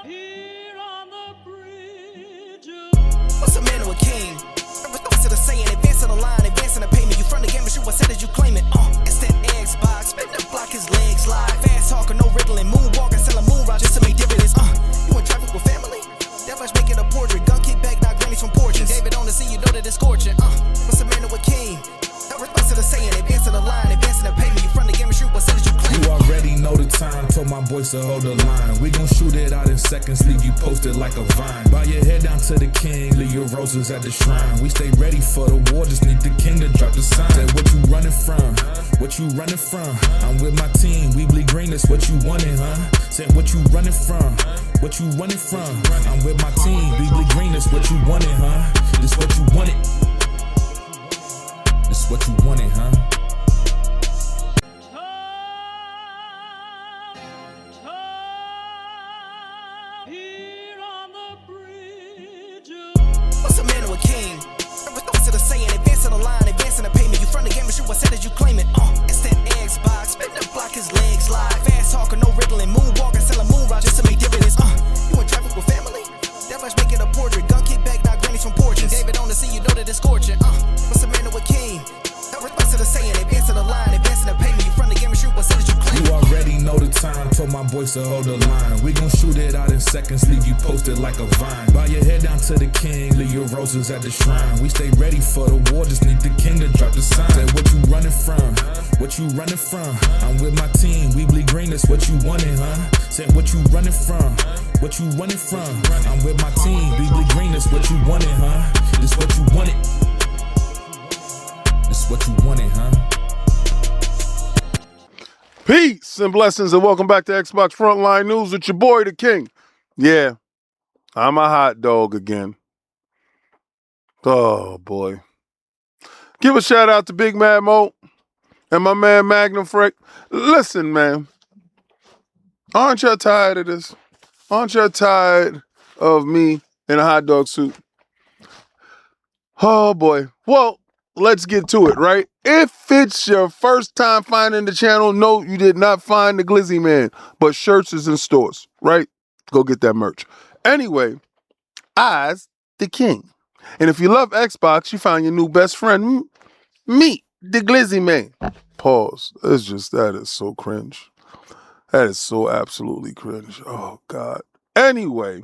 Here on the bridge. What's a man or a king? What's it saying? Advancing the line, advancing the payment. You front the game, but shoot what said as you claim it. It's that Xbox, spin the block, his legs slide. Fast talker, no riddling, moonwalking, selling moonrise just to make dividends. You in traffic with family? That much making a portrait. Gun kick back, knock grannies from porches. David on the scene, you know that it's scorching. What's a man or a king? What's it saying? Advancing the line, advancing the payment. You front the game, but shoot what said as you claim it. You already know the time, told my boys to hold the line. We gon' shoot it out in seconds, leave you posted like a vine. Bow your head down to the king, leave your roses at the shrine. We stay ready for the war, just need the king to drop the sign. Say what you running from, what you running from. I'm with my team, we bleed green, that's what you wanted, huh? Say what you running from, what you running from. I'm with my team, we bleed green, that's what you wanted, huh? This what you wanted. This what you wanted, huh? Here on the bridge. What's a man or a king? What's it saying? Advancing the line, advancing the payment. You front the game, but shoot what said as you claim it. It's that Xbox, spin the block, his legs slide. Fast talker, no riddling, moonwalking, selling moonrise just to make dividends. You in traffic with family? That much making a portrait. Gun kick back, knock grannies from porches. David on the scene, you know that it's scorching. What's a man or a king? What's it saying? Advancing the line, advancing the payment. You front the game, but shoot what said as you claim it. You already know the time, told my boys to hold the line. We gon' shoot it out in seconds, leave you posted like a vine. Bow your head down to the king, leave your roses at the shrine. We stay ready for the war, just need the king to drop the sign. Say what you running from, what you running from. I'm with my team, we bleed green, that's what you wanted, huh? Say what you running from, what you running from. I'm with my team, we bleed green, that's what you wanted, huh? This what you wanted. This what you wanted, huh? Peace and blessings and welcome back to Xbox Frontline News with your boy, the King. Yeah, I'm a hot dog again. Oh, boy. Give a shout out to Big Mad Mo and my man Magnum Freck. Listen, man. Aren't you tired of this? Aren't you tired of me in a hot dog suit? Oh, boy. Well, let's get to it, right? If it's your first time finding the channel, no, you did not find the Glizzy Man, but shirts is in stores, right? Go get that merch. Anyway, I's the King. And if you love Xbox, you found your new best friend, me, the Glizzy Man. Pause. It's just, that is so cringe. That is so absolutely cringe. Oh, God. Anyway,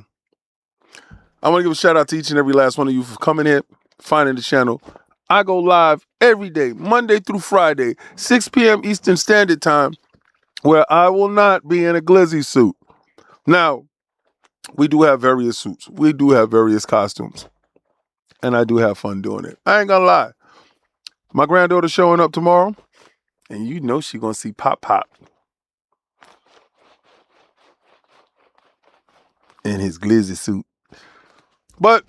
I want to give a shout out to each and every last one of you for coming here, finding the channel. I go live every day, Monday through Friday, 6 p.m. Eastern Standard Time, where I will not be in a Glizzy suit. Now, we do have various suits. We do have various costumes. And I do have fun doing it. I ain't gonna lie. My granddaughter's showing up tomorrow, and you know she's gonna see Pop Pop in his Glizzy suit. But,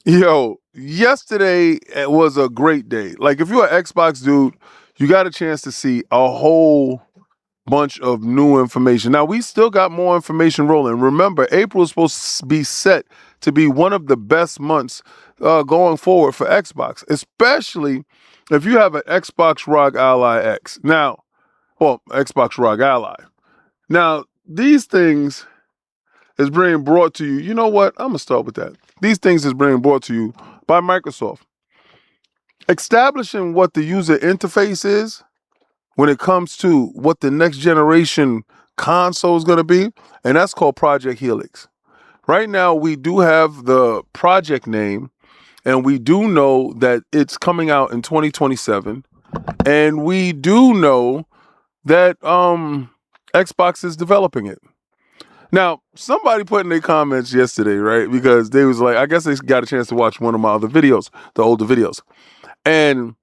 yo, yesterday was a great day. Like, if you're an Xbox dude, you got a chance to see a whole bunch of new information. Now, we still got more information rolling. Remember, April is supposed to be set to be one of the best months going forward for Xbox, especially if you have an Xbox ROG Ally X. Now, well, Xbox ROG Ally. Now, these things is being brought to you. You know what? I'm going to start with that. These things is being brought to you by Microsoft. Establishing what the user interface is when it comes to what the next generation console is going to be, and that's called Project Helix. Right now, we do have the project name, and we do know that it's coming out in 2027, and we do know that Xbox is developing it. Now, somebody put in their comments yesterday, right? Because they was like, I guess they got a chance to watch one of my other videos, the older videos. And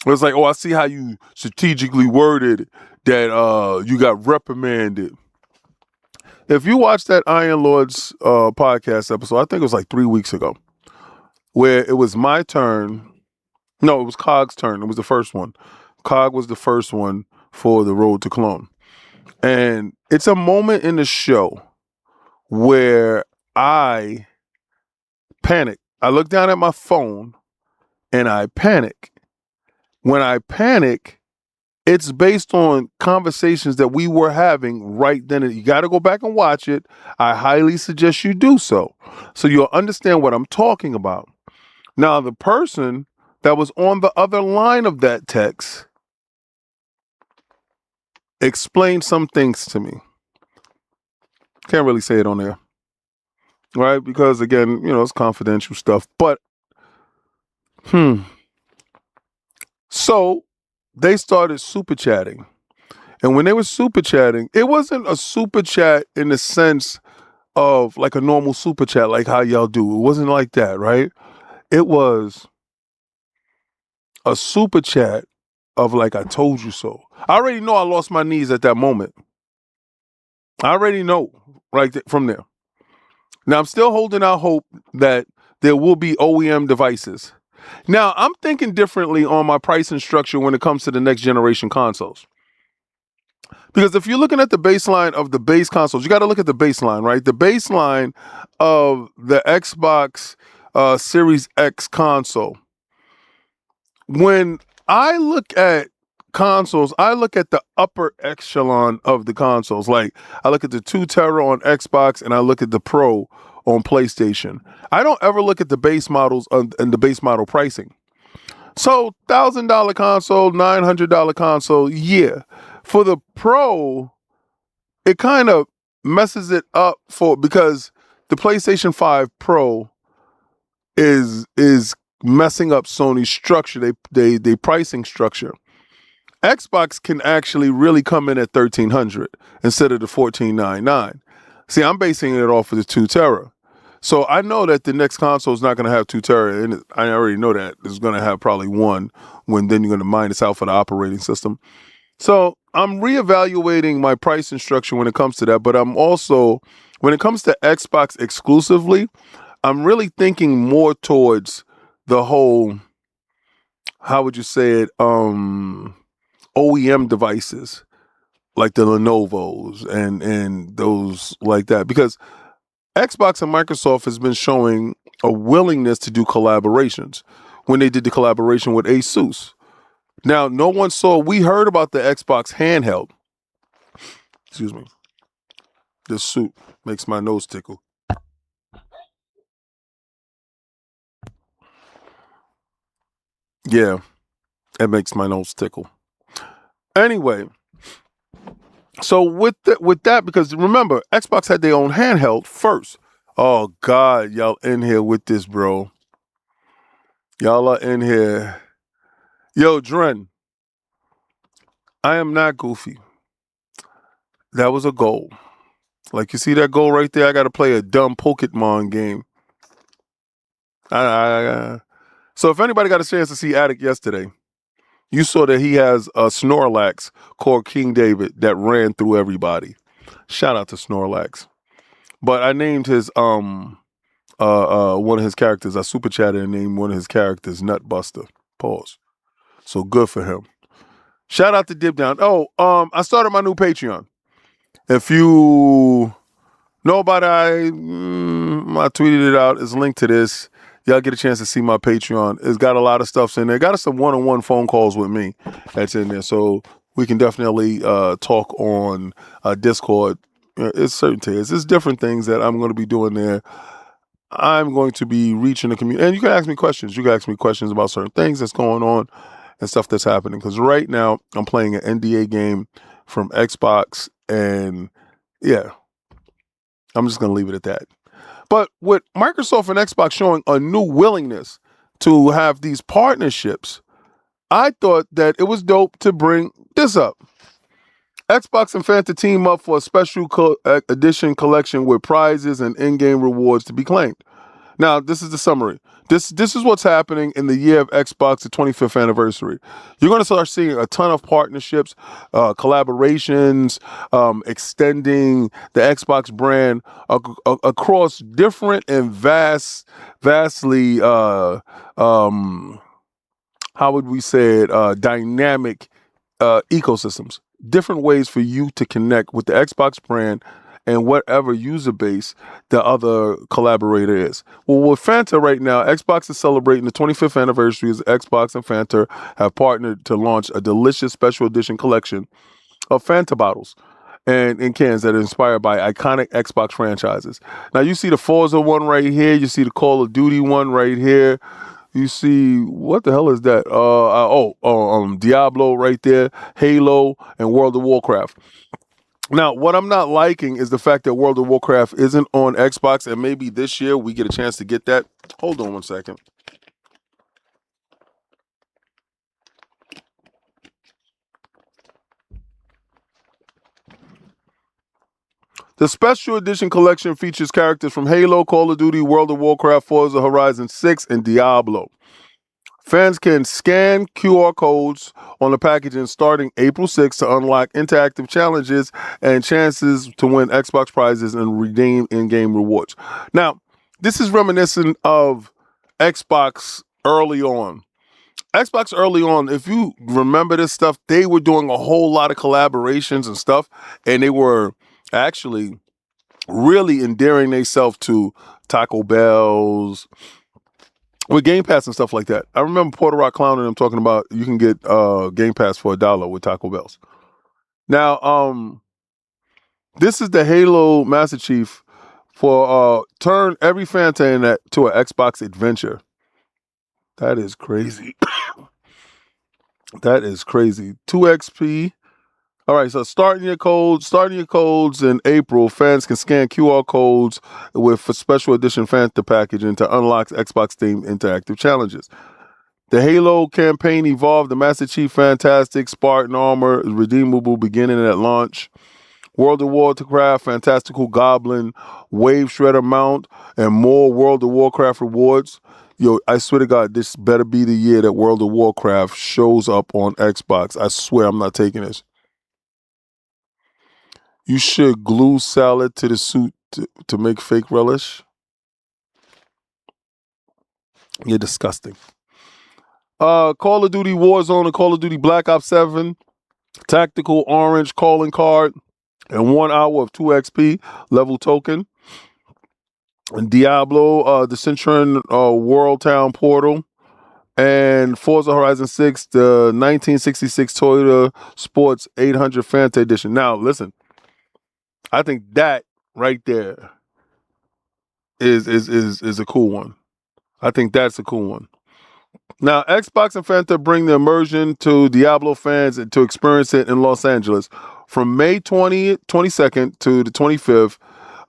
it was like, oh, I see how you strategically worded that you got reprimanded. If you watch that Iron Lords podcast episode, I think it was like 3 weeks ago, where it was my turn. No, it was Cog's turn. It was the first one. Cog was the first one for the Road to Clone. And it's a moment in the show where I panic. I look down at my phone and I panic. When I panic, It's based on conversations that we were having right then. You got to go back and watch it. I highly suggest you do so you'll understand what I'm talking about. Now, the person that was on the other line of that text explained some things to me. Can't really say it on there, right? Because again, it's confidential stuff. But, so they started super chatting. And when they were super chatting, it wasn't a super chat in the sense of like a normal super chat, like how y'all do. It wasn't like that, right? It was a super chat of like, I told you so. I already know I lost my knees at that moment. I already know right from there. Now, I'm still holding out hope that there will be OEM devices. Now, I'm thinking differently on my pricing structure when it comes to the next generation consoles. Because if you're looking at the baseline of the base consoles, you got to look at the baseline, right? The baseline of the Xbox Series X console. When I look at consoles, I look at the upper echelon of the consoles. Like I look at the 2 tera on Xbox and I look at the Pro on PlayStation. I don't ever look at the base models and the base model pricing. So $1,000 console, $900 console, yeah. For the Pro, it kind of messes it up because the PlayStation 5 Pro is messing up Sony's structure, they pricing structure. Xbox can actually really come in at $1,300 instead of the $1,499. See, I'm basing it off of the 2 tera. So I know that the next console is not going to have 2 tera, and I already know that it's going to have probably 1 when then you're going to minus out for the operating system. So I'm reevaluating my pricing structure when it comes to that, but I'm also, when it comes to Xbox exclusively, I'm really thinking more towards the whole, how would you say it, OEM devices like the Lenovo's and those like that, because Xbox and Microsoft has been showing a willingness to do collaborations when they did the collaboration with Asus. Now, we heard about the Xbox handheld. Excuse me. This soup makes my nose tickle. Yeah, it makes my nose tickle. Anyway, so with that, because remember, Xbox had their own handheld first. Oh God, y'all in here with this, bro. Y'all are in here. Yo, Dren, I am not goofy. That was a goal. Like, you see that goal right there? I got to play a dumb Pokemon game. So if anybody got a chance to see Attic yesterday, you saw that he has a Snorlax called King David that ran through everybody. Shout out to Snorlax. But I named his one of his characters. I super chatted and named one of his characters Nutbuster. Pause. So good for him. Shout out to Dip Down. Oh, I started my new Patreon. If you know about it, I tweeted it out. It's linked to this. Y'all get a chance to see my Patreon. It's got a lot of stuff in there. Got some one-on-one phone calls with me that's in there. So we can definitely talk on Discord. It's certain things. It's different things that I'm going to be doing there. I'm going to be reaching the community. And you can ask me questions. You can ask me questions about certain things that's going on and stuff that's happening. Because right now, I'm playing an NDA game from Xbox. And yeah, I'm just going to leave it at that. But with Microsoft and Xbox showing a new willingness to have these partnerships, I thought that it was dope to bring this up. Xbox and Fanta team up for a special edition collection with prizes and in-game rewards to be claimed. Now, this is the summary. This is what's happening in the year of Xbox, the 25th anniversary. You're going to start seeing a ton of partnerships, collaborations, extending the Xbox brand across different and vastly, how would we say it, dynamic ecosystems. Different ways for you to connect with the Xbox brand and whatever user base the other collaborator is. Well, with Fanta right now, Xbox is celebrating the 25th anniversary as Xbox and Fanta have partnered to launch a delicious special edition collection of Fanta bottles and in cans that are inspired by iconic Xbox franchises. Now, you see the Forza one right here. You see the Call of Duty one right here. You see, what the hell is that? Diablo right there, Halo, and World of Warcraft. Now, what I'm not liking is the fact that World of Warcraft isn't on Xbox, and maybe this year we get a chance to get that. Hold on one second. The special edition collection features characters from Halo, Call of Duty, World of Warcraft, Forza Horizon 6, and Diablo. Fans can scan QR codes on the packaging starting April 6th to unlock interactive challenges and chances to win Xbox prizes and redeem in-game rewards. Now, this is reminiscent of Xbox early on. Xbox early on, if you remember this stuff, they were doing a whole lot of collaborations and stuff, and they were actually really endearing themselves to Taco Bell's with Game Pass and stuff like that. I remember Porter Rock Clown and them talking about you can get Game Pass for $1 with Taco Bell's. Now, this is the Halo Master Chief for turn every Fanta in that to an Xbox adventure. That is crazy. That is crazy. 2 XP. All right, so starting your codes in April, fans can scan QR codes with a special edition Fanta packaging to unlock Xbox themed interactive challenges. The Halo campaign evolved. The Master Chief Fantastic Spartan armor is redeemable beginning at launch. World of Warcraft Fantastical Goblin Wave Shredder mount and more World of Warcraft rewards. Yo, I swear to God, this better be the year that World of Warcraft shows up on Xbox. I swear I'm not taking this. You should glue salad to the suit to make fake relish. You're disgusting. Call of Duty Warzone and Call of Duty Black Ops 7. Tactical orange calling card. And 1 hour of 2 XP level token. And Diablo, the Centurion World Town Portal. And Forza Horizon 6, the 1966 Toyota Sports 800 Fanta Edition. Now, listen. I think that right there is a cool one. I think that's a cool one. Now, Xbox and Fanta bring the immersion to Diablo fans and to experience it in Los Angeles. From May 22nd to the 25th,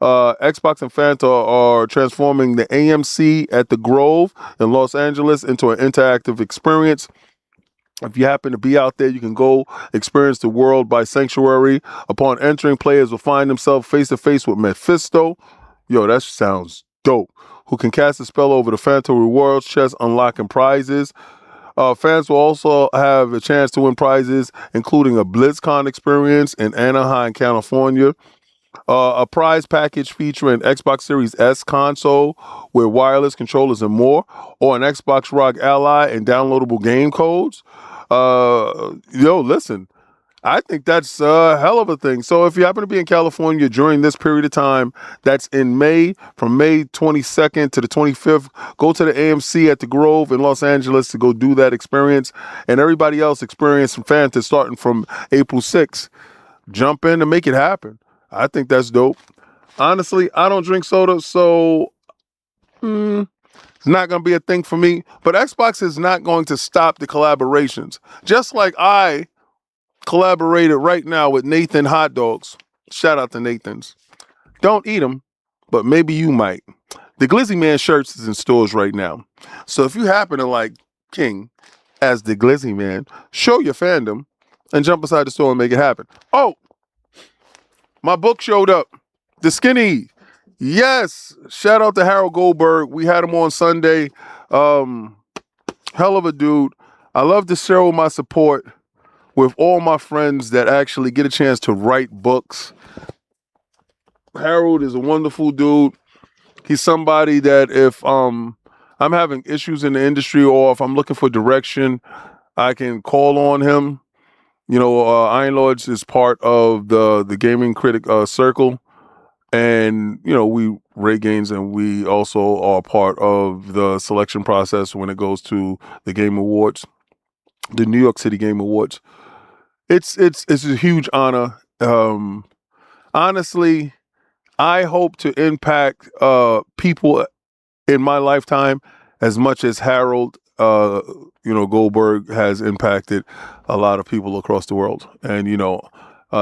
Xbox and Fanta are transforming the AMC at the Grove in Los Angeles into an interactive experience. If you happen to be out there, you can go experience the world by Sanctuary. Upon entering, players will find themselves face-to-face with Mephisto. Yo, that sounds dope. Who can cast a spell over the Phantom Rewards chest, unlocking prizes. Fans will also have a chance to win prizes, including a BlizzCon experience in Anaheim, California. A prize package featuring Xbox Series S console with wireless controllers and more, or an Xbox ROG Ally and downloadable game codes. Listen, I think that's a hell of a thing. So if you happen to be in California during this period of time, that's in May, from May 22nd to the 25th, go to the AMC at the Grove in Los Angeles to go do that experience. And everybody else experience some Fanta starting from April 6th. Jump in and make it happen. I think that's dope. Honestly, I don't drink soda, so it's not going to be a thing for me. But Xbox is not going to stop the collaborations. Just like I collaborated right now with Nathan Hot Dogs. Shout out to Nathan's. Don't eat them, but maybe you might. The Glizzy Man shirts is in stores right now. So if you happen to like King as the Glizzy Man, show your fandom and jump inside the store and make it happen. Oh, my book showed up. The Skinny. Yes. Shout out to Harold Goldberg. We had him on Sunday. Hell of a dude. I love to share my support with all my friends that actually get a chance to write books. Harold is a wonderful dude. He's somebody that if I'm having issues in the industry or if I'm looking for direction, I can call on him. You know, Iron Lords is part of the gaming critic circle. And, you know, we rate games, and we also are part of the selection process when it goes to the Game Awards, the New York City Game Awards. It's a huge honor. Honestly, I hope to impact people in my lifetime as much as Harold, Goldberg has impacted a lot of people across the world. And,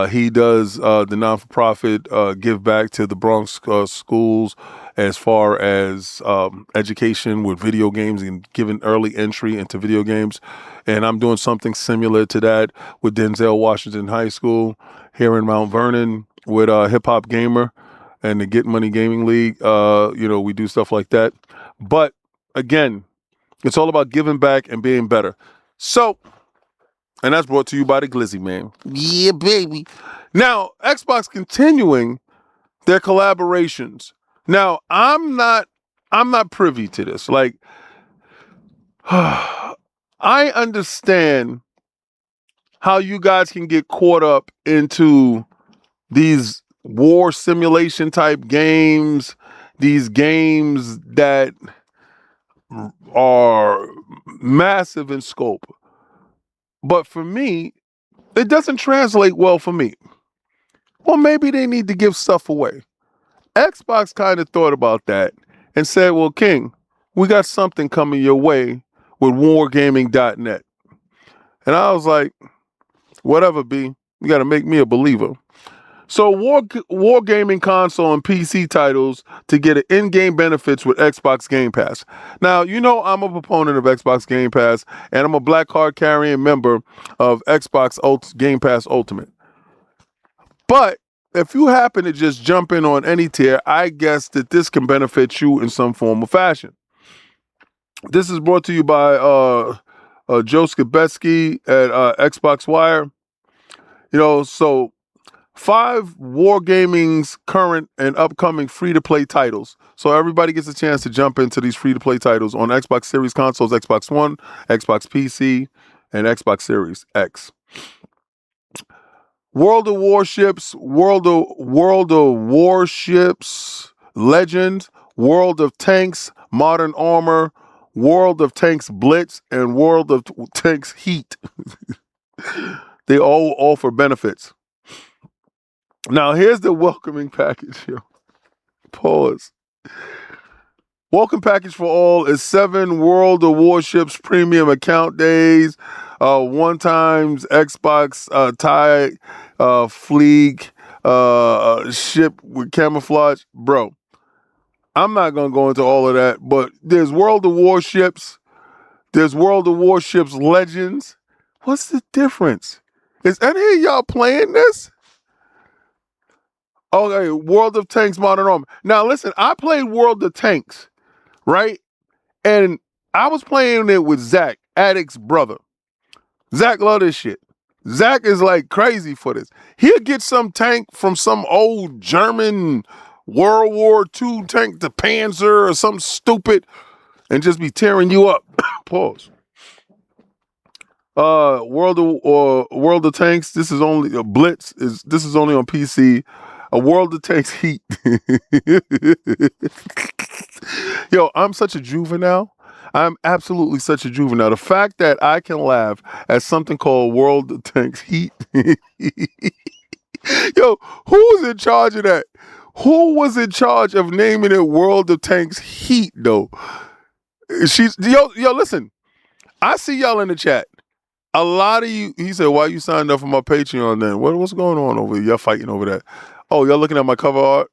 he does the non-for-profit give back to the Bronx schools as far as education with video games and giving early entry into video games. And I'm doing something similar to that with Denzel Washington High School here in Mount Vernon with Hip Hop Gamer and the Get Money Gaming League. We do stuff like that. But again, it's all about giving back and being better. So, and that's brought to you by the Glizzy Man. Yeah, baby. Now, Xbox continuing their collaborations. Now, I'm not privy to this. Like, I understand how you guys can get caught up into these war simulation type games, these games that are massive in scope. But for me, it doesn't translate well for me. Well, maybe they need to give stuff away. Xbox kind of thought about that and said, well, King, we got something coming your way with wargaming.net. And I was like, whatever, B. You got to make me a believer. So Wargaming console and PC titles to get an in-game benefits with Xbox Game Pass. Now, I'm a proponent of Xbox Game Pass, and I'm a black card carrying member of Xbox Game Pass Ultimate. But if you happen to just jump in on any tier, I guess that this can benefit you in some form or fashion. This is brought to you by Joe Skibetsky at Xbox Wire. So 5 Wargaming's current and upcoming free-to-play titles. So everybody gets a chance to jump into these free-to-play titles on Xbox Series consoles, Xbox One, Xbox PC, and Xbox Series X. World of Warships, World of Warships Legends, World of Tanks, Modern Armor, World of Tanks Blitz, and World of Tanks Heat. They all offer benefits. Now, here's the welcoming package. Pause. Welcome package for all is 7 World of Warships premium account days, 1 times Xbox tie fleek ship with camouflage. Bro, I'm not going to go into all of that, but there's World of Warships. There's World of Warships Legends. What's the difference? Is any of y'all playing this? Okay, World of Tanks Modern Armor. Now, listen, I played World of Tanks, right? And I was playing it with Zach, Addict's brother. Zach love this shit. Zach is like crazy for this. He'll get some tank from some old German World War II tank, the Panzer or something stupid, and just be tearing you up. Pause. World of Tanks. This is only a Blitz. This is only on PC. A World of Tanks Heat. Yo, I'm such a juvenile. I'm absolutely such a juvenile. The fact that I can laugh at something called World of Tanks Heat. Yo, who was in charge of that? Who was in charge of naming it World of Tanks Heat, though? Yo, listen. I see y'all in the chat. A lot of you, he said, why you signed up for my Patreon then? What's going on over here? Y'all fighting over that. Oh, y'all looking at my cover art?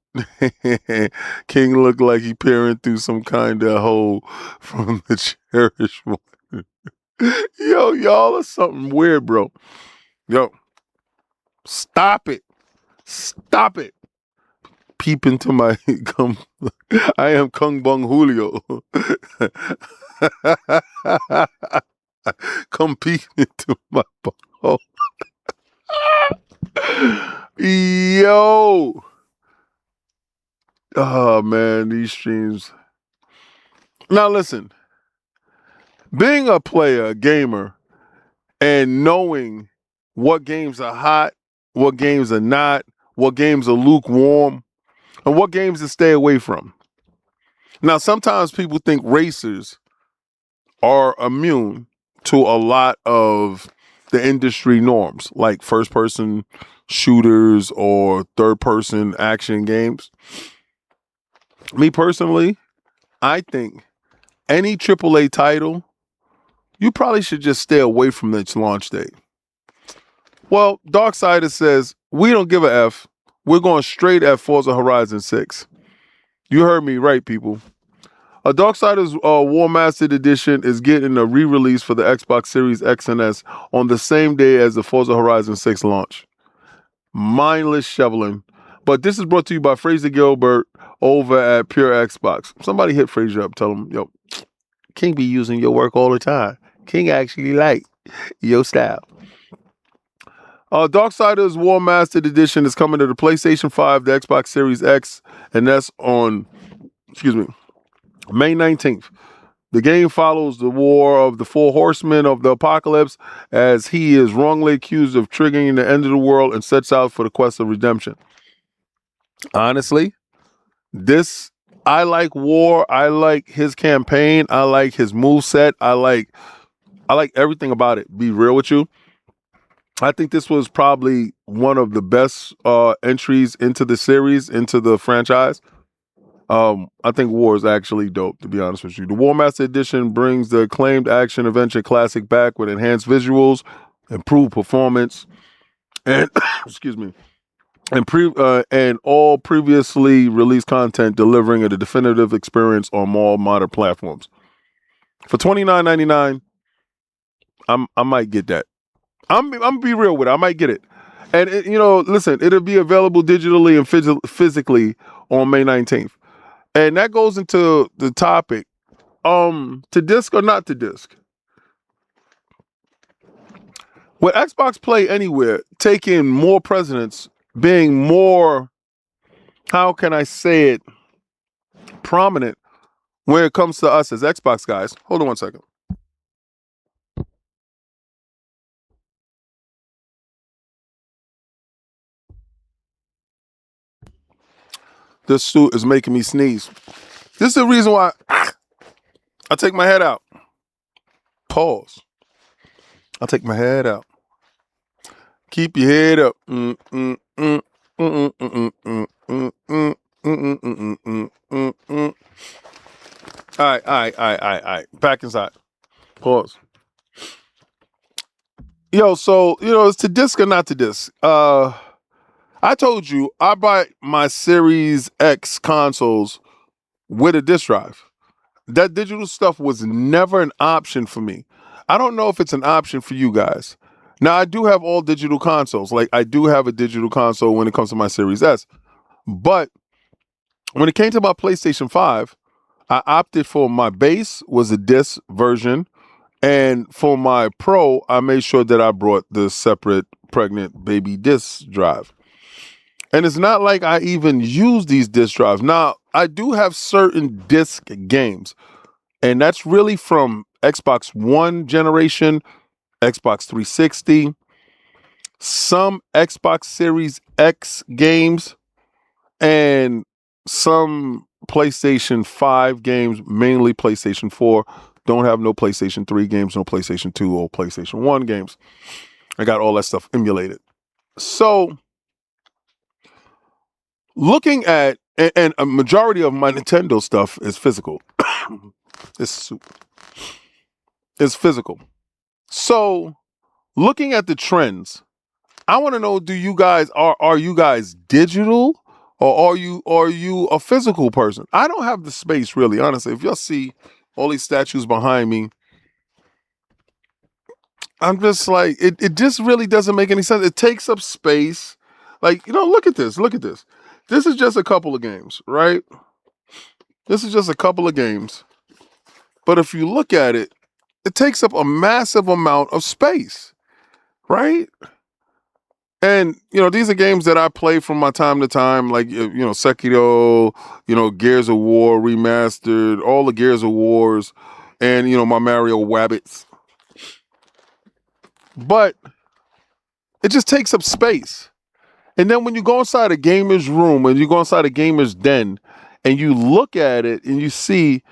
King looked like he peering through some kind of hole from the cherished one. Yo, y'all are something weird, bro. Yo, stop it. Stop it. Peep into my I am Kung Bung Julio. Come peek into my ball. Yo. Oh, man, these streams. Now, listen. Being a player, a gamer, and knowing what games are hot, what games are not, what games are lukewarm. and what games to stay away from. Now, sometimes people think racers are immune to a lot of the industry norms, like first-person shooters or third-person action games. Me personally, I think any AAA title, you probably should just stay away from its launch date. Well, Darksiders says, we don't give a F. We're going straight at Forza Horizon 6. You heard me right, people. A Darksiders Warmastered Edition is getting a re-release for the Xbox Series X and S on the same day as the Forza Horizon 6 launch. Mindless shoveling. But this is brought to you by Fraser Gilbert over at Pure Xbox. Somebody hit Fraser up. Tell him, yo, King be using your work all the time. King actually like your style. Darksiders Warmastered Edition is coming to the PlayStation 5, the Xbox Series X and S on, May 19th. The game follows the war of the four horsemen of the apocalypse as he is wrongly accused of triggering the end of the world and sets out for the quest of redemption. Honestly, I like war. I like his campaign. I like his moveset. I like everything about it. Be real with you. I think this was probably one of the best entries into the series, into the franchise. I think War is actually dope, to be honest with you. The Warmastered Edition brings the acclaimed action-adventure classic back with enhanced visuals, improved performance, and and all previously released content, delivering a definitive experience on more modern platforms. For $29.99, I might get that. I'm gonna be real with it. I might get it. And listen, it'll be available digitally and physically on May 19th. And that goes into the topic, to disc or not to disc. With Xbox Play Anywhere taking more precedence, being more, how can I say it, prominent when it comes to us as Xbox guys. Hold on one second. This suit is making me sneeze. This is the reason why I take my head out. Pause. I take my head out. Keep your head up. All right. Back inside. Pause. Yo, so, it's to disc or not to disc. I told you I buy my Series X consoles with a disc drive. That digital stuff was never an option for me. I don't know if it's an option for you guys. Now, I do have all digital consoles. Like, I do have a digital console when it comes to my Series S. But when it came to my PlayStation 5, I opted for my base was a disc version. And for my Pro, I made sure that I brought the separate pregnant baby disc drive. And it's not like I even use these disc drives. Now, I do have certain disc games, and that's really from Xbox One generation, Xbox 360, some Xbox Series X games, and some PlayStation 5 games, mainly PlayStation 4. Don't have no PlayStation 3 games, no PlayStation 2 or PlayStation 1 games. I got all that stuff emulated. So, looking at, and a majority of my Nintendo stuff is physical. It's physical. So, looking at the trends, I want to know: do you guys are you guys digital, or are you a physical person? I don't have the space, really, honestly. If y'all see all these statues behind me, I'm just like, it just really doesn't make any sense. It takes up space. Like, look at this. Look at this. This is just a couple of games, right? This is just a couple of games. But if you look at it, it takes up a massive amount of space, right? And, these are games that I play from my time to time, like, Sekiro, Gears of War Remastered, all the Gears of Wars, and, my Mario Wabbits. But it just takes up space. And then when you go inside a gamer's room and you go inside a gamer's den and you look at it and you see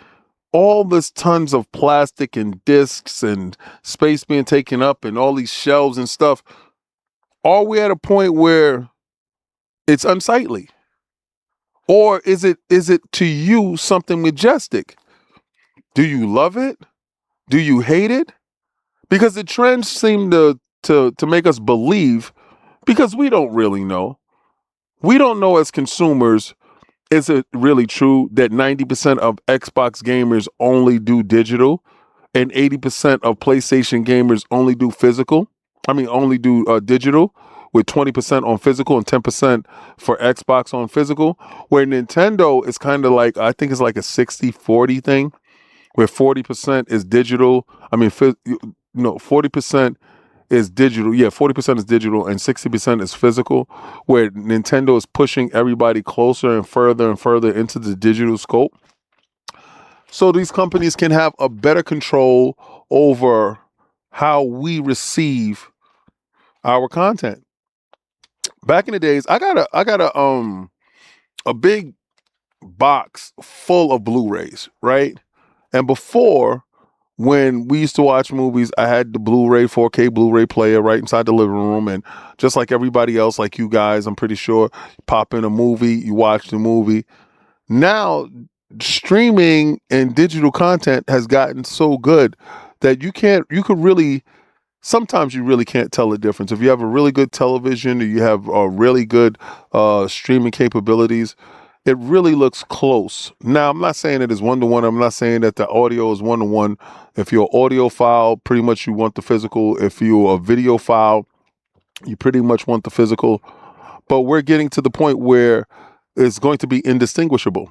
all this tons of plastic and discs and space being taken up and all these shelves and stuff, are we at a point where it's unsightly? Or is it to you something majestic? Do you love it? Do you hate it? Because the trends seem to make us believe, because we don't really know. We don't know as consumers, is it really true that 90% of Xbox gamers only do digital and 80% of PlayStation gamers only do physical? Only do digital, with 20% on physical and 10% for Xbox on physical, where Nintendo is kind of like, I think it's like a 60-40 thing, where 40% is digital. 40% is digital. Yeah, 40% is digital and 60% is physical, where Nintendo is pushing everybody closer and further into the digital scope. So these companies can have a better control over how we receive our content. Back in the days, I got a big box full of Blu-rays, right? And before, when we used to watch movies, I had the Blu-ray, 4K Blu-ray player right inside the living room. And just like everybody else, like you guys, I'm pretty sure, pop in a movie, you watch the movie. Now, streaming and digital content has gotten so good that sometimes you really can't tell the difference. If you have a really good television or you have really good streaming capabilities, it really looks close. Now, I'm not saying it is one-to-one. I'm not saying that the audio is one-to-one. If you're an audio file, pretty much you want the physical. If you're a video file, you pretty much want the physical. But we're getting to the point where it's going to be indistinguishable.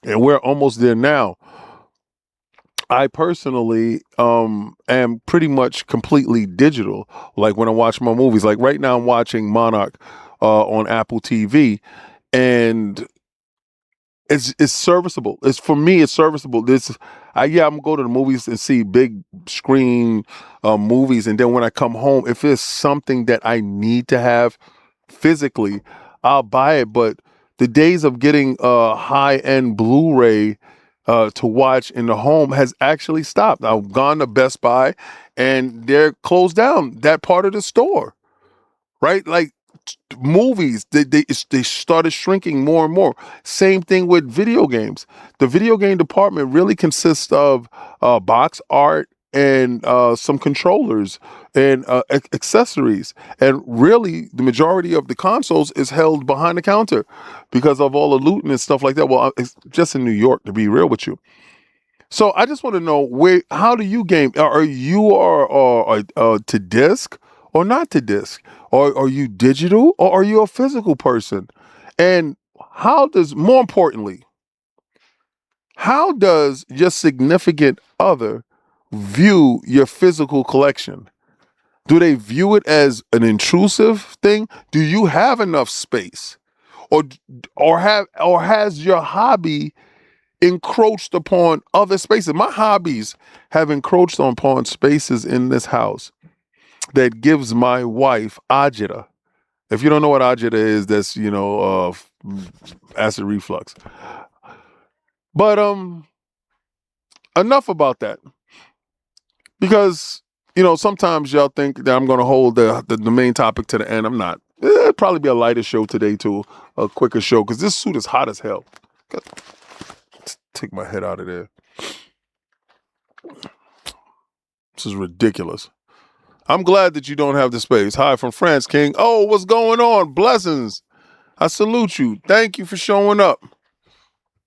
And we're almost there now. I personally am pretty much completely digital. Like when I watch my movies, like right now I'm watching Monarch on Apple TV, and it's serviceable. For me, it's serviceable. I'm gonna go to the movies and see big screen movies, and then when I come home, if it's something that I need to have physically, I'll buy it. But the days of getting a high-end Blu-ray to watch in the home has actually stopped. I've gone to Best Buy and they're closed down that part of the store, right? Like movies, they started shrinking more and more. Same thing with video games. The video game department really consists of box art and some controllers and accessories. And really, the majority of the consoles is held behind the counter because of all the looting and stuff like that. Well, it's just in New York, to be real with you. So I just want to know, how do you game? Are you to disc or not to disc? Or are you digital or are you a physical person? And more importantly, how does your significant other view your physical collection? Do they view it as an intrusive thing? Do you have enough space? Or has your hobby encroached upon other spaces? My hobbies have encroached upon spaces in this house that gives my wife agita. If you don't know what agita is, that's acid reflux. But enough about that. Because sometimes y'all think that I'm going to hold the main topic to the end. I'm not. It'll probably be a lighter show today too, a quicker show, because this suit is hot as hell. Take my head out of there. This is ridiculous. I'm glad that you don't have the space. Hi from France, King. Oh, what's going on? Blessings. I salute you. Thank you for showing up.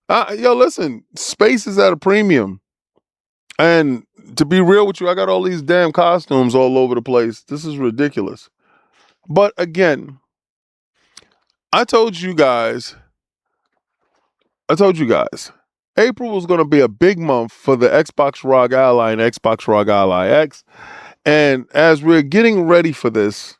Listen, space is at a premium. And to be real with you, I got all these damn costumes all over the place. This is ridiculous. But again, I told you guys, April was going to be a big month for the Xbox ROG Ally and Xbox ROG Ally X. And as we're getting ready for this,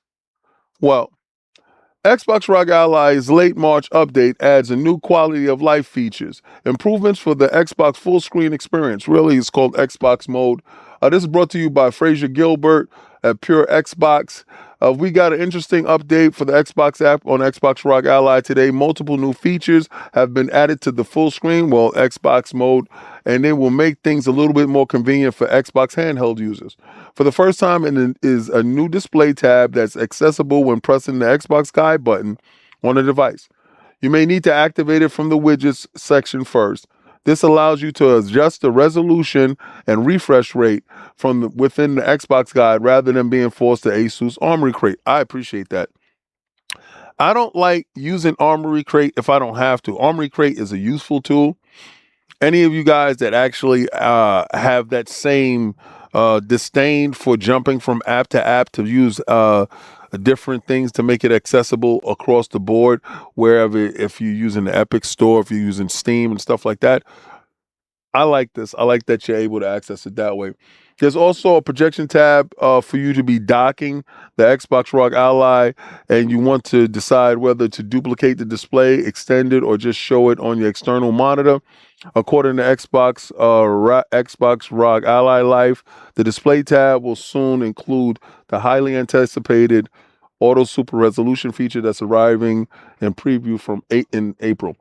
Xbox ROG Ally's late March update adds a new quality of life features, improvements for the Xbox full screen experience. Really, it's called Xbox Mode. This is brought to you by Fraser Gilbert at Pure Xbox. We got an interesting update for the Xbox app on Xbox ROG Ally today. Multiple new features have been added to the full screen, well, Xbox mode, and they will make things a little bit more convenient for Xbox handheld users. For the first time, it is a new display tab that's accessible when pressing the Xbox guide button on a device. You may need to activate it from the widgets section first. This allows you to adjust the resolution and refresh rate from within the Xbox guide rather than being forced to Asus Armory Crate. I appreciate that. I don't like using Armory Crate if I don't have to. Armory Crate is a useful tool. Any of you guys that actually have that same disdain for jumping from app to app to use different things to make it accessible across the board, wherever, if you're using the Epic Store, if you're using Steam and stuff like that, I like this. I like that you're able to access it that way. There's also a projection tab for you to be docking the Xbox ROG Ally, and you want to decide whether to duplicate the display, extend it, or just show it on your external monitor. According to Xbox ROG Ally Life, the display tab will soon include the highly anticipated Auto Super Resolution feature that's arriving in preview in April.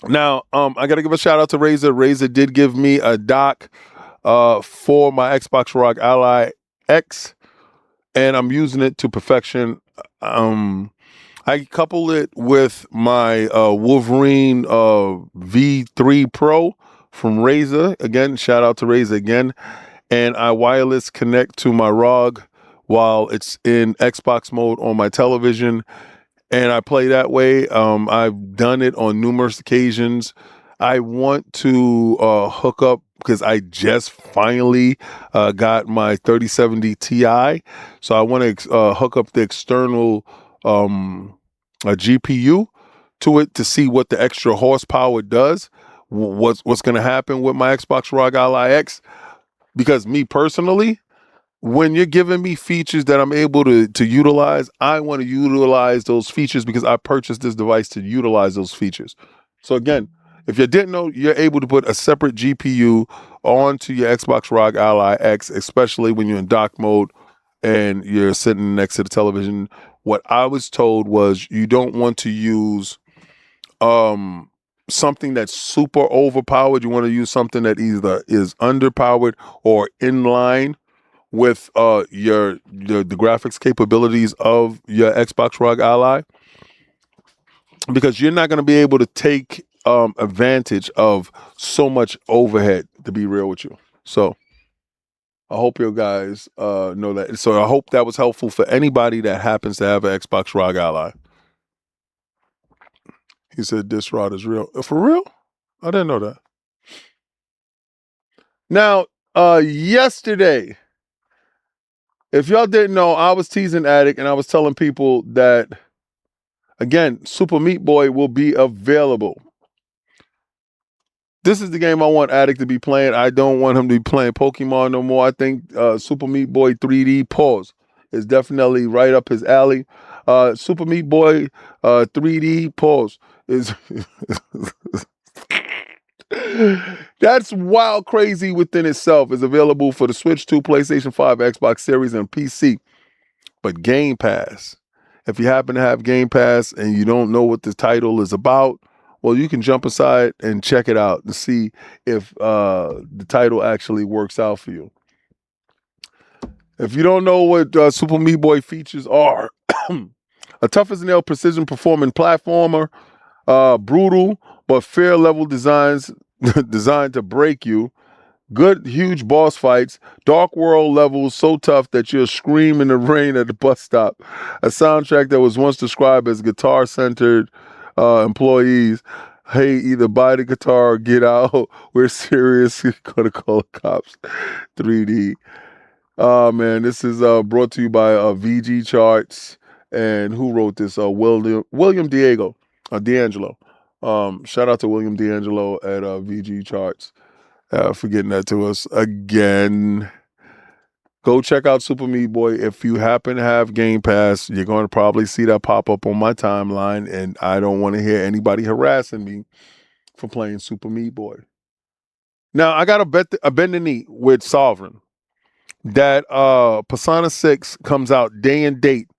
Now, I got to give a shout out to Razer. Razer did give me a dock for my Xbox ROG Ally X, and I'm using it to perfection. I couple it with my Wolverine V3 Pro from Razer. Again, shout out to Razer again. And I wireless connect to my ROG while it's in Xbox mode on my television. And I play that way. I've done it on numerous occasions. I want to hook up, because I just finally got my 3070 Ti. So I want to hook up the external GPU to it to see what the extra horsepower does. What's going to happen with my Xbox ROG Ally X? Because me personally, when you're giving me features that I'm able to utilize, I want to utilize those features because I purchased this device to utilize those features. So again, if you didn't know, you're able to put a separate GPU onto your Xbox ROG Ally X, especially when you're in dock mode and you're sitting next to the television. What I was told was you don't want to use something that's super overpowered. You want to use something that either is underpowered or in line with the graphics capabilities of your Xbox ROG Ally, because you're not going to be able to take advantage of so much overhead, to be real with you. So I hope you guys know that. So I hope that was helpful for anybody that happens to have an Xbox ROG Ally. He said this rod is real. For real? I didn't know that. Now, yesterday, if y'all didn't know, I was teasing Addict and I was telling people that, again, Super Meat Boy will be available. This is the game I want Addict to be playing. I don't want him to be playing Pokemon no more. I think Super Meat Boy 3D pause is definitely right up his alley. Super Meat Boy 3D pause is that's wild crazy within itself. Is available for the Switch 2, PlayStation 5, Xbox Series, and PC. But Game Pass, if you happen to have Game Pass and you don't know what the title is about, well, you can jump aside and check it out to see if the title actually works out for you. If you don't know what Super Meat Boy features are, a tough-as-nail precision performing platformer, brutal but fair level designs designed to break you, good huge boss fights, dark world levels so tough that you'll scream in the rain at the bus stop, a soundtrack that was once described as guitar-centered employees. Hey, either buy the guitar or get out. We're serious. Gonna call the cops. 3D. Man, this is brought to you by VG Charts. And who wrote this? William D'Angelo. Shout out to William D'Angelo at VG Charts for getting that to us again. Go check out Super Meat Boy. If you happen to have Game Pass, you're going to probably see that pop up on my timeline, and I don't want to hear anybody harassing me for playing Super Meat Boy. Now, I got a bend the knee with Sovereign. that Persona 6 comes out day and date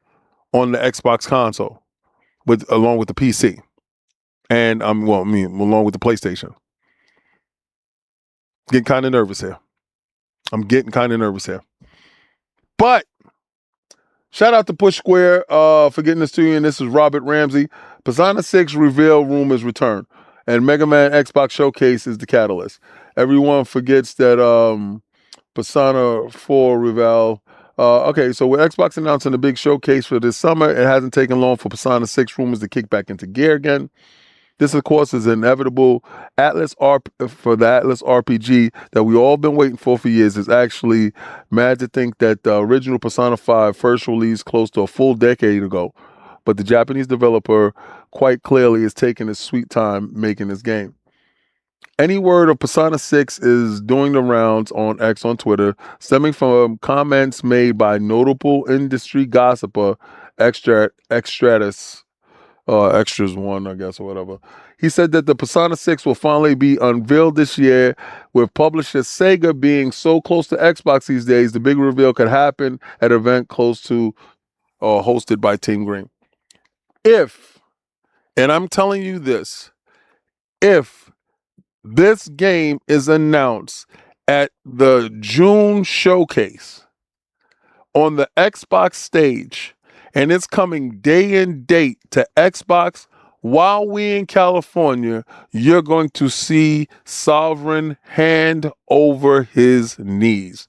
on the Xbox console along with the PC. And along with the PlayStation. Getting kind of nervous here. But shout out to Push Square for getting this to you. And this is Robert Ramsey. Persona 6 reveal rumors return. And Mega Man Xbox Showcase is the catalyst. Everyone forgets that Persona 4 reveal. Okay, so with Xbox announcing the big showcase for this summer, it hasn't taken long for Persona 6 rumors to kick back into gear again. This, of course, is inevitable. For the Atlas RPG that we all been waiting for years. Is actually mad to think that the original Persona 5 first released close to a full decade ago. But the Japanese developer quite clearly is taking his sweet time making this game. Any word of Persona 6 is doing the rounds on X on Twitter, stemming from comments made by notable industry gossiper Extras one, I guess, or whatever. He said that the Persona 6 will finally be unveiled this year, with publisher Sega being so close to Xbox these days. The big reveal could happen at an event close to hosted by Team Green. And I'm telling you this, if this game is announced at the June showcase on the Xbox stage, and it's coming day and date to Xbox while we in California, you're going to see Sovereign hand over his knees.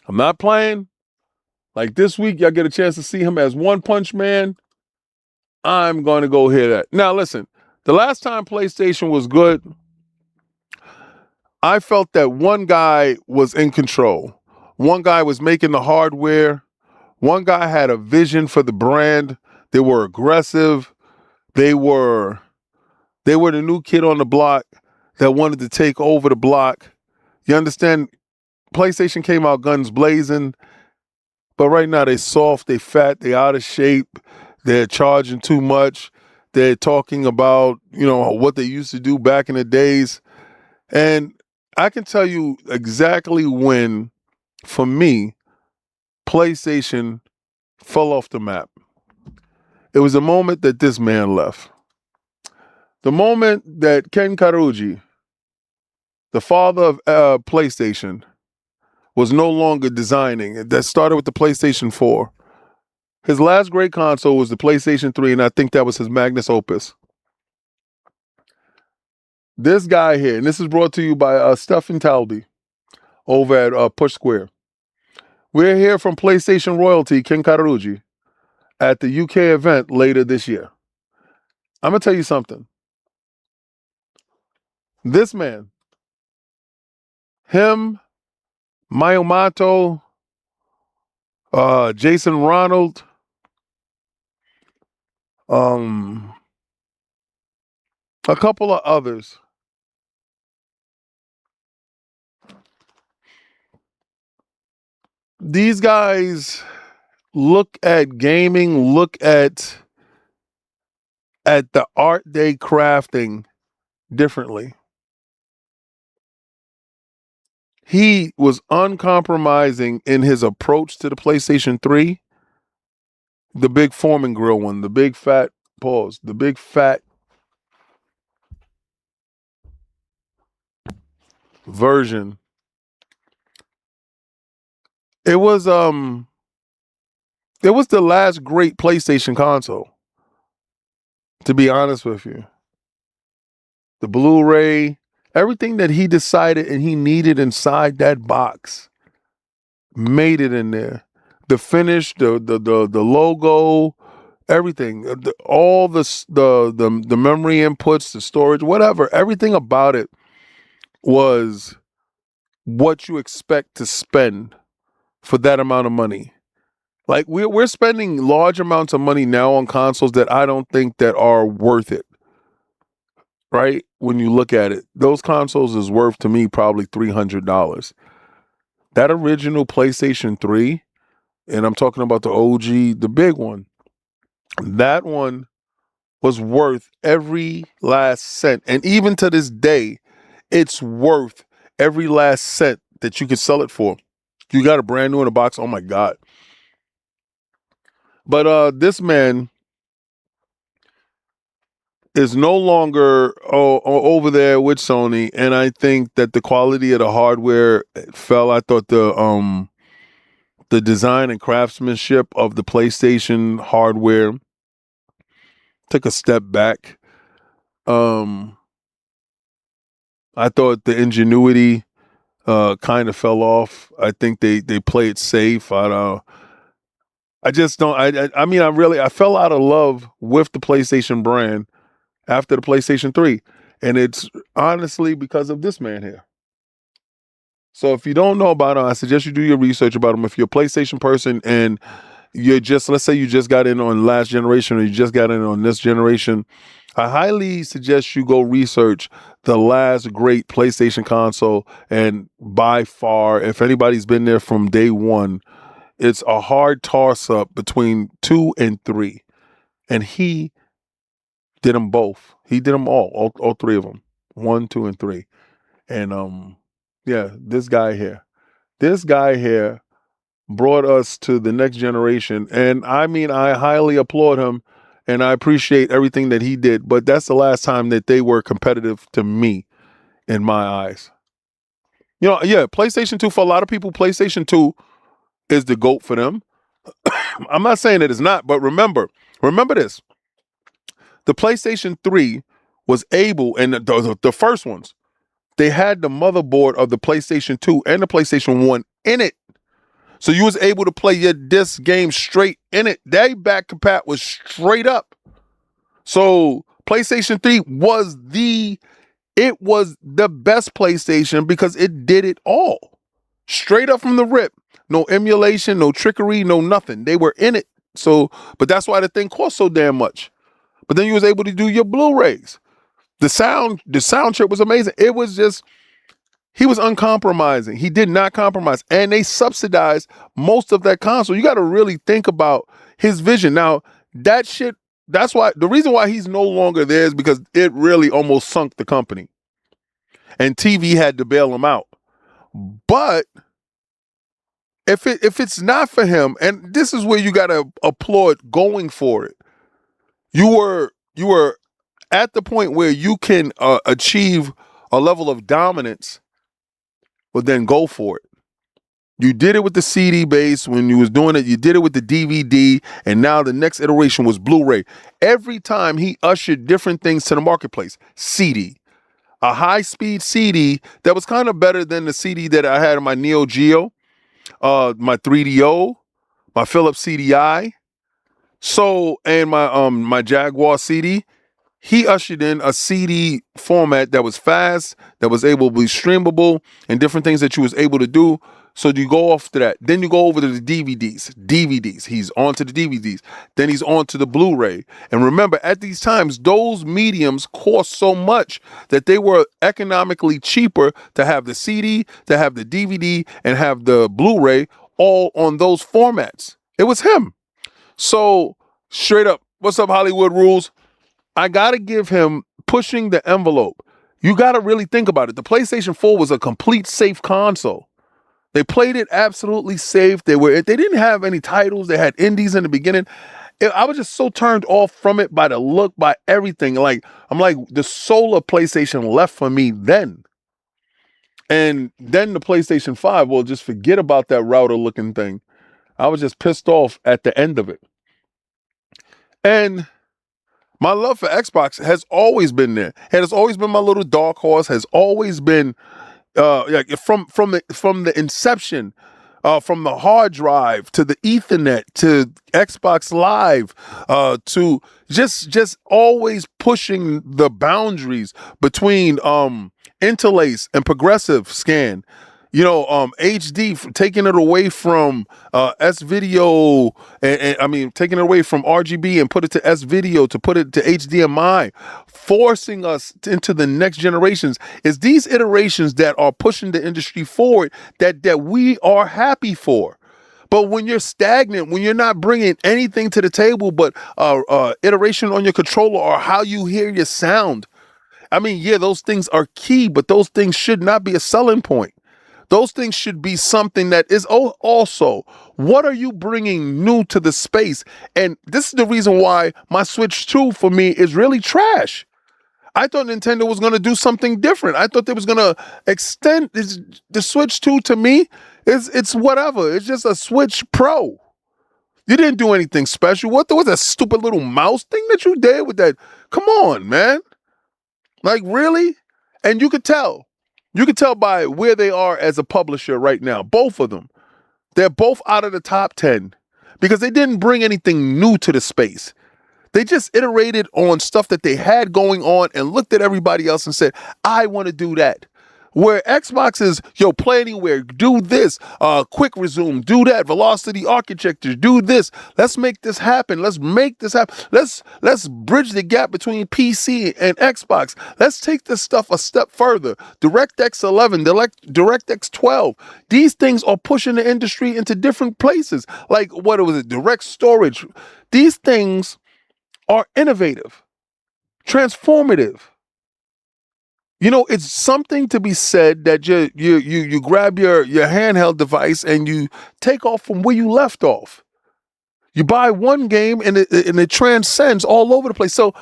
I'm not playing. Like this week, y'all get a chance to see him as One Punch Man. I'm going to go hear that. Now, listen, the last time PlayStation was good, I felt that one guy was in control. One guy was making the hardware. One guy had a vision for the brand. They were aggressive. They were the new kid on the block that wanted to take over the block. You understand? PlayStation came out guns blazing, but right now they soft, they fat, they out of shape. They're charging too much. They're talking about, what they used to do back in the days. And I can tell you exactly when, for me, PlayStation fell off the map. It was the moment that this man left. The moment that Ken Karuji, the father of PlayStation, was no longer designing. That started with the PlayStation 4. His last great console was the PlayStation 3, and I think that was his magnus opus. This guy here, and this is brought to you by Stephen Talby over at Push Square. We're here from PlayStation royalty, Ken Karuji, at the UK event later this year. I'm going to tell you something. This man, him, Miyamoto, Jason Ronald, a couple of others. These guys look at gaming, look at the art they crafting differently. He was uncompromising in his approach to the PlayStation 3, the big Foreman grill one, the big fat version. It was the last great PlayStation console, to be honest with you. The Blu-ray, everything that he decided and he needed inside that box made it in there. The finish, the logo, everything, all the memory inputs, the storage, whatever, everything about it was what you expect to spend for that amount of money. Like we're spending large amounts of money now on consoles that I don't think that are worth it. Right? When you look at it, those consoles is worth to me probably $300. That original PlayStation 3, and I'm talking about the OG, the big one, that one was worth every last cent. And even to this day, it's worth every last cent that you could sell it for. You got a brand new in the box. Oh my God. But this man is no longer over there with Sony, and I think that the quality of the hardware fell. I thought the design and craftsmanship of the PlayStation hardware took a step back. I thought the ingenuity kind of fell off. I think they play it safe. I just don't. I mean, I fell out of love with the PlayStation brand after the PlayStation 3, and it's honestly because of this man here. So if you don't know about him, I suggest you do your research about him. If you're a PlayStation person and let's say you just got in on last generation or you just got in on this generation, I highly suggest you go research the last great PlayStation console. And by far, if anybody's been there from day one, it's a hard toss-up between 2 and 3. And he did them both. He did them all 3 of them. 1, 2, and 3. And yeah, this guy here brought us to the next generation. And I mean, I highly applaud him and I appreciate everything that he did. But that's the last time that they were competitive to me in my eyes. You know, yeah, PlayStation 2, for a lot of people, PlayStation 2 is the GOAT for them. I'm not saying that it's not, but remember this. The PlayStation 3 was able, and the first ones, they had the motherboard of the PlayStation 2 and the PlayStation 1 in it. So you was able to play your disc game straight in it. That back compat was straight up. So PlayStation 3 was the best PlayStation because it did it all. Straight up from the rip. No emulation, no trickery, no nothing. They were in it. So, but that's why the thing cost so damn much. But then you was able to do your Blu-rays. The sound chip was amazing. It was just, he was uncompromising. He did not compromise. And they subsidized most of that console. You got to really think about his vision. Now, that's why, the reason why he's no longer there is because it really almost sunk the company. And TV had to bail him out. But if it's not for him, and this is where you got to applaud going for it. You were at the point where you can achieve a level of dominance, but then go for it. You did it with the CD base when you was doing it. You did it with the DVD, and now the next iteration was Blu-ray. Every time he ushered different things to the marketplace. CD, a high-speed CD that was kind of better than the CD that I had in my Neo Geo, my 3DO, my Philips CDI, and my Jaguar CD. He ushered in a CD format that was fast, that was able to be streamable, and different things that you was able to do. So you go off to that. Then you go over to the DVDs. He's on to the DVDs. Then he's on to the Blu-ray. And remember, at these times, those mediums cost so much that they were economically cheaper to have the CD, to have the DVD, and have the Blu-ray all on those formats. It was him. So straight up, what's up, Hollywood Rules? I got to give him pushing the envelope. You got to really think about it. The PlayStation 4 was a complete safe console. They played it absolutely safe. They didn't have any titles. They had indies in the beginning. I was just so turned off from it by the look, by everything. I'm like, the soul of PlayStation left for me then. And then the PlayStation 5, well, just forget about that router looking thing. I was just pissed off at the end of it. And my love for Xbox has always been there. It has always been my little dark horse. Has always been from the inception, from the hard drive to the Ethernet to Xbox Live, to just always pushing the boundaries between interlace and progressive scan. HD, taking it away from S-Video, and taking it away from RGB and put it to S-Video, to put it to HDMI, forcing us into the next generations. Is these iterations that are pushing the industry forward that we are happy for. But when you're stagnant, when you're not bringing anything to the table but iteration on your controller or how you hear your sound, those things are key, but those things should not be a selling point. Those things should be something that is also, what are you bringing new to the space? And this is the reason why my Switch 2 for me is really trash. I thought Nintendo was going to do something different. I thought they was going to extend the Switch 2 to me. It's whatever. It's just a Switch Pro. You didn't do anything special. What was that stupid little mouse thing that you did with that? Come on, man. Like, really? And you could tell. You could tell by where they are as a publisher right now. Both of them. They're both out of the top 10 because they didn't bring anything new to the space. They just iterated on stuff that they had going on and looked at everybody else and said, I want to do that. Where Xbox is, yo, play anywhere, do this, quick resume, do that, velocity architecture, do this. Let's make this happen. Let's make this happen. Let's bridge the gap between PC and Xbox. Let's take this stuff a step further. DirectX 11, DirectX 12. These things are pushing the industry into different places. Like, what was it? Direct storage. These things are innovative, transformative. You know, it's something to be said that you grab your handheld device and you take off from where you left off. You buy one game and it transcends all over the place. So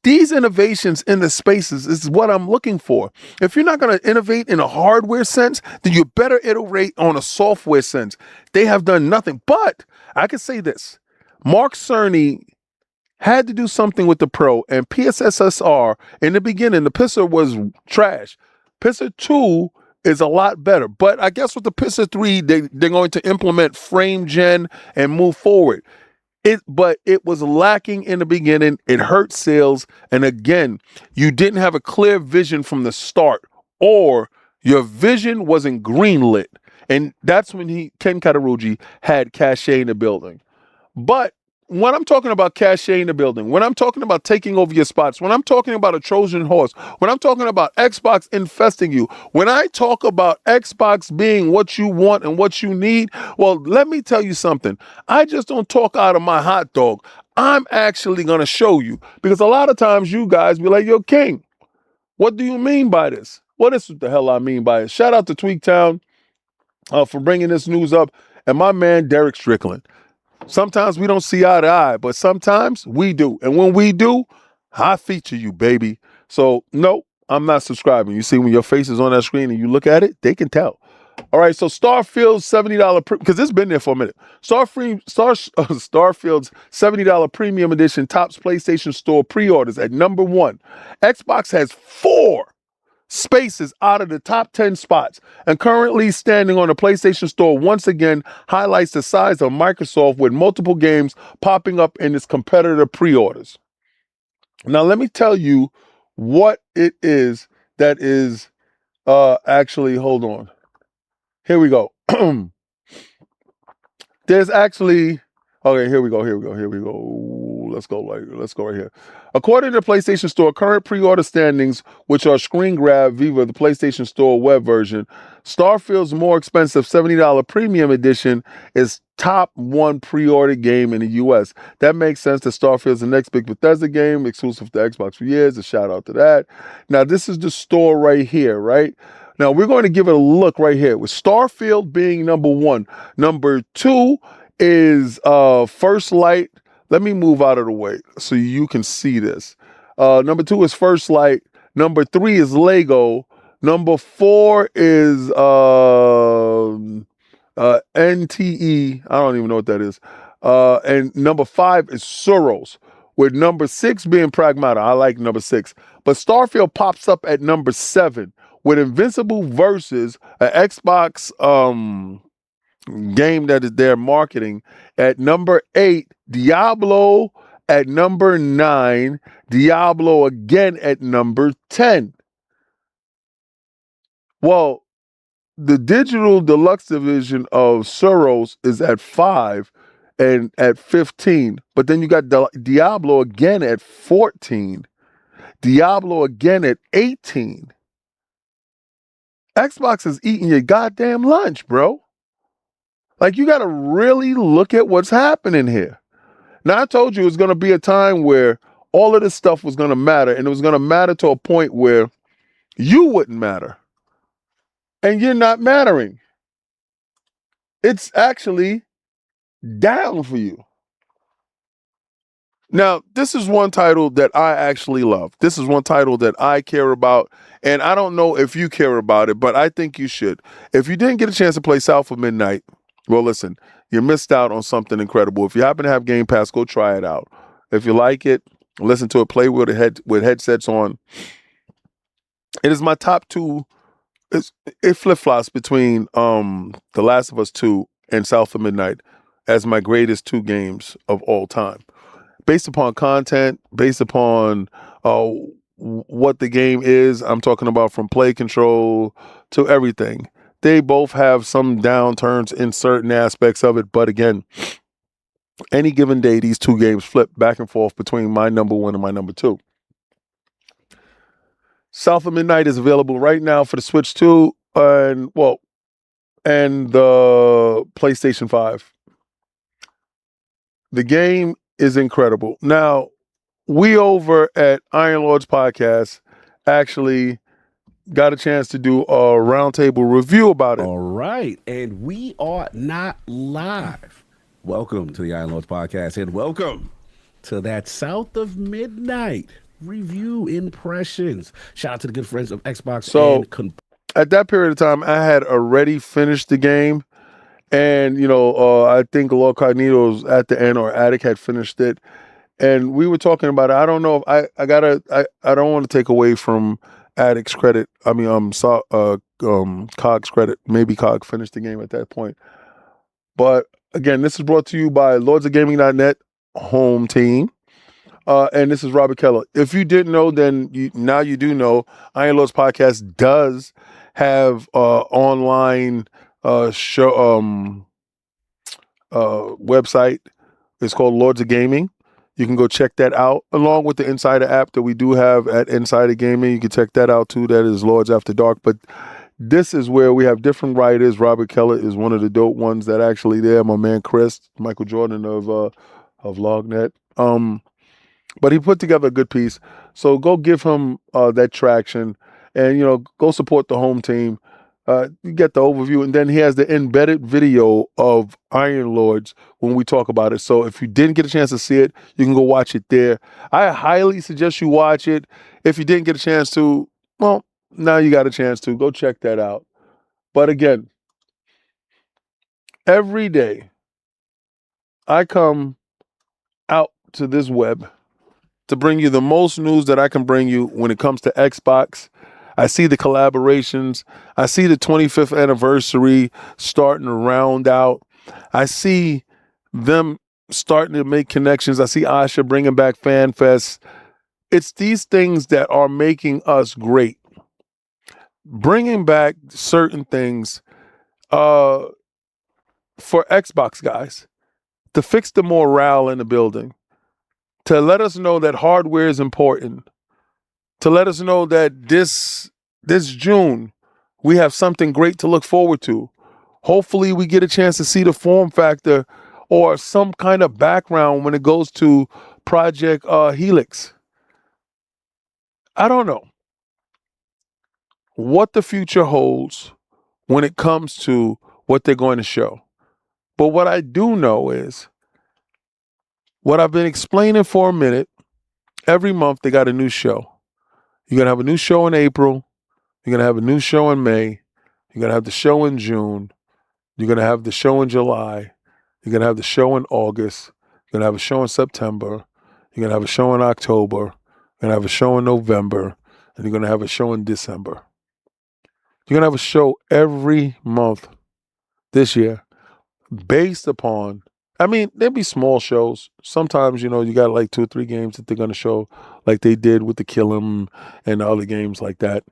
these innovations in the spaces is what I'm looking for. If you're not going to innovate in a hardware sense, then you better iterate on a software sense. They have done nothing. But I can say this. Mark Cerny had to do something with the Pro, and PSSSR, in the beginning, the Pisser was trash. Pisser 2 is a lot better, but I guess with the Pisser 3, they're going to implement frame gen and move forward. But it was lacking in the beginning. It hurt sales, and again, you didn't have a clear vision from the start, or your vision wasn't greenlit, and that's when Ken Katarugi had cachet in the building. But when I'm talking about cachet in the building, when I'm talking about taking over your spots, when I'm talking about a Trojan horse, when I'm talking about Xbox infesting you, when I talk about Xbox being what you want and what you need, well, let me tell you something. I just don't talk out of my hot dog. I'm actually going to show you, because a lot of times you guys be like, yo, King, what do you mean by this? Well, this is what the hell I mean by it. Shout out to Tweaktown for bringing this news up, and my man, Derek Strickland. Sometimes we don't see eye to eye, but sometimes we do. And when we do, I feature you, baby. So, no, I'm not subscribing. You see, when your face is on that screen and you look at it, they can tell. All right, so Starfield's $70, because it's been there for a minute. Starfield's $70 premium edition tops PlayStation Store pre-orders at number 1. Xbox has 4 spaces out of the top 10 spots, and currently standing on the PlayStation Store once again highlights the size of Microsoft, with multiple games popping up in its competitor pre-orders. Now, let me tell you what it is that is actually, hold on. Here we go. There's actually, okay, here we go. Let's go right here. According to the PlayStation Store current pre-order standings, which are screen grab via the PlayStation Store web version, Starfield's more expensive $70 premium edition is top 1 pre-order game in the US. That makes sense. That Starfield's the next big Bethesda game, exclusive to Xbox for years. A shout out to that. Now, this is the store right here, right? Now, we're going to give it a look right here, with Starfield being number 1. Number 2 is First Light. Let me move out of the way so you can see this. Number 2 is First Light. Number 3 is Lego. Number 4 is NTE. I don't even know what that is. And number 5 is Suros, with number 6 being Pragmata. I like number 6. But Starfield pops up at number 7, with Invincible versus an Xbox game that is their marketing at number 8, Diablo at number 9, Diablo again at number 10. Well, the digital deluxe division of Suros is at 5 and at 15, but then you got Diablo again at 14, Diablo again at 18. Xbox is eating your goddamn lunch, bro. Like, you got to really look at what's happening here. Now, I told you it was going to be a time where all of this stuff was going to matter, and it was going to matter to a point where you wouldn't matter. and you're not mattering. It's actually down for you. Now, this is one title that I actually love. This is one title that I care about, and I don't know if you care about it, but I think you should. If you didn't get a chance to play South of Midnight, well, listen, you missed out on something incredible. If you happen to have Game Pass, go try it out. If you like it, listen to it, play with headsets on. It is my top two. It flip-flops between The Last of Us 2 and South of Midnight as my greatest two games of all time. Based upon content, based upon what the game is, I'm talking about from play control to everything. They both have some downturns in certain aspects of it, but again, any given day, these two games flip back and forth between my number one and my number two. South of Midnight is available right now for the Switch 2 and the PlayStation 5. The game is incredible. Now, we over at Iron Lords Podcast actually got a chance to do a roundtable review about it. All right, and we are not live. Welcome to the Iron Lords Podcast, and welcome to that South of Midnight review impressions. Shout out to the good friends of Xbox. So, at that period of time, I had already finished the game. And, I think Lord Cognito's at the end, or Attic had finished it. And we were talking about it. I don't know if I don't want to take away from Attic's credit. I mean, Cog's credit. Maybe Cog finished the game at that point. But again, this is brought to you by lordsofgaming.net home team. And this is Robert Keller. If you didn't know, then now you do know. Iron Lords Podcast does have online show website. It's called Lords of Gaming. You can go check that out, along with the Insider app that we do have at Insider Gaming. You can check that out too. That is Lords After Dark. But this is where we have different writers. Robert Keller is one of the dope ones that actually there. My man Chris, Michael Jordan of Lognet. But he put together a good piece. So go give him that traction, and go support the home team. You get the overview, and then he has the embedded video of Iron Lords when we talk about it. So if you didn't get a chance to see it, you can go watch it there. I highly suggest you watch it. If you didn't get a chance to, well, now you got a chance to. Go check that out. But again, every day I come out to this web to bring you the most news that I can bring you when it comes to Xbox. I see the collaborations. I see the 25th anniversary starting to round out. I see them starting to make connections. I see Asha bringing back Fan Fest. It's these things that are making us great. Bringing back certain things for Xbox guys to fix the morale in the building, to let us know that hardware is important, to let us know that this June we have something great to look forward to. Hopefully we get a chance to see the form factor or some kind of background when it goes to Project Helix. I don't know what the future holds when it comes to what they're going to show. But what I do know is what I've been explaining for a minute. Every month they got a new show. You're going to have a new show in April. You're going to have a new show in May. You're going to have the show in June. You're going to have the show in July. You're going to have the show in August. You're going to have a show in September. You're going to have a show in October. You're going to have a show in November. And you're going to have a show in December. You're going to have a show every month this year based upon, there'll be small shows. Sometimes, you got like 2 or 3 games that they're going to show like they did with the Kill 'Em and the other games like that.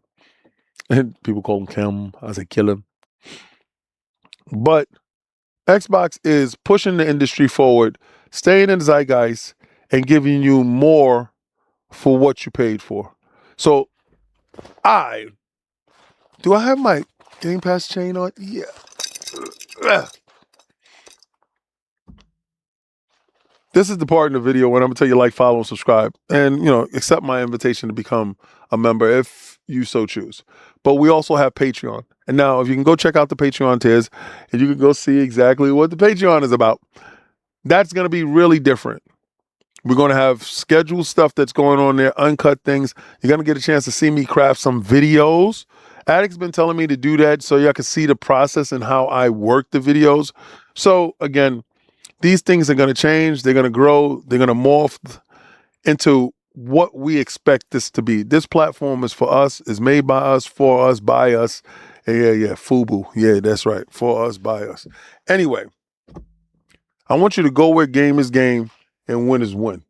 And people call them Kim. I say Kill 'Em. But Xbox is pushing the industry forward, staying in the zeitgeist, and giving you more for what you paid for. So do I have my Game Pass chain on? Yeah. This is the part in the video when I'm gonna tell you like, follow, and subscribe, and accept my invitation to become a member if you so choose. But we also have Patreon, and now if you can go check out the Patreon tiers, and you can go see exactly what the Patreon is about. That's gonna be really different. We're gonna have scheduled stuff that's going on there, uncut things. You're gonna get a chance to see me craft some videos. Addict's been telling me to do that so y'all can see the process and how I work the videos. So again, these things are going to change. They're going to grow. They're going to morph into what we expect this to be. This platform is for us, is made by us, for us, by us. Yeah, FUBU. Yeah, that's right. For us, by us. Anyway, I want you to go where game is game and win is win.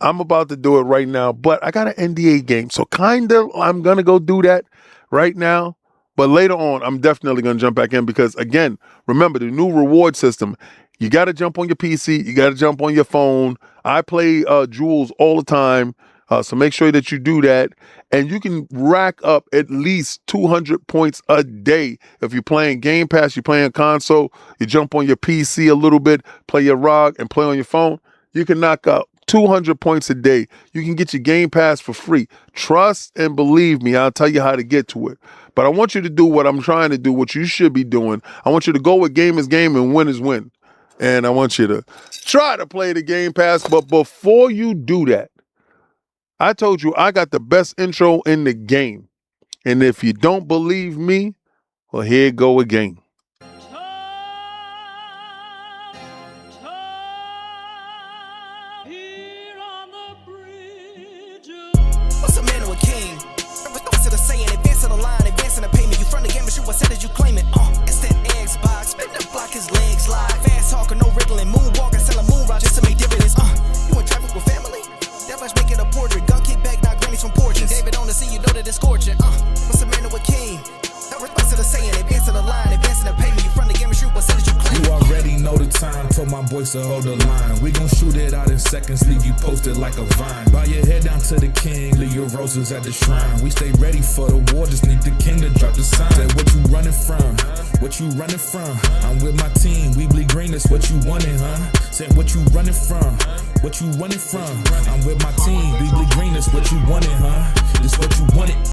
I'm about to do it right now, but I got an NDA game. So kind of I'm going to go do that right now. But later on, I'm definitely going to jump back in because, again, remember the new reward system. You got to jump on your PC. You got to jump on your phone. I play Jules all the time. So make sure that you do that. And you can rack up at least 200 points a day. If you're playing Game Pass, you're playing console, you jump on your PC a little bit, play your ROG and play on your phone, you can knock out 200 points a day. You can get your Game Pass for free. Trust and believe me, I'll tell you how to get to it. But I want you to do what I'm trying to do, what you should be doing. I want you to go with game is game and win is win. And I want you to try to play the Game Pass. But before you do that, I told you I got the best intro in the game. And if you don't believe me, well, here it go again. What's a man or a king? What's it a saying? Advancing the line, advancing the payment. You front the game, but shoot what said as you claim it. It's that Xbox, spin the block, his legs slide. Fast talker, no wriggling, moonwalking, selling moon rock just to make dividends. You in traffic with family? That flash making a portrait. Gun kick back, not grannies from porches. David on the scene, you know that it's scorching. What's a man or a king? What's it a saying? Advancing the line, advancing the payment. You front the game, but shoot what said as you claim it. You already know the time, told my boys to hold the line. We gon' shoot it out in seconds, leave you posted like a vine. Bow your head down to the king, leave your roses at the shrine. We stay ready for the war, just need the king to drop the sign. Say what you running from, what you running from. I'm with my team, we bleed green, that's what you wanted, huh? Say what you running from, what you running from. I'm with my team, we bleed green, that's what you wanted, huh? This what you wanted.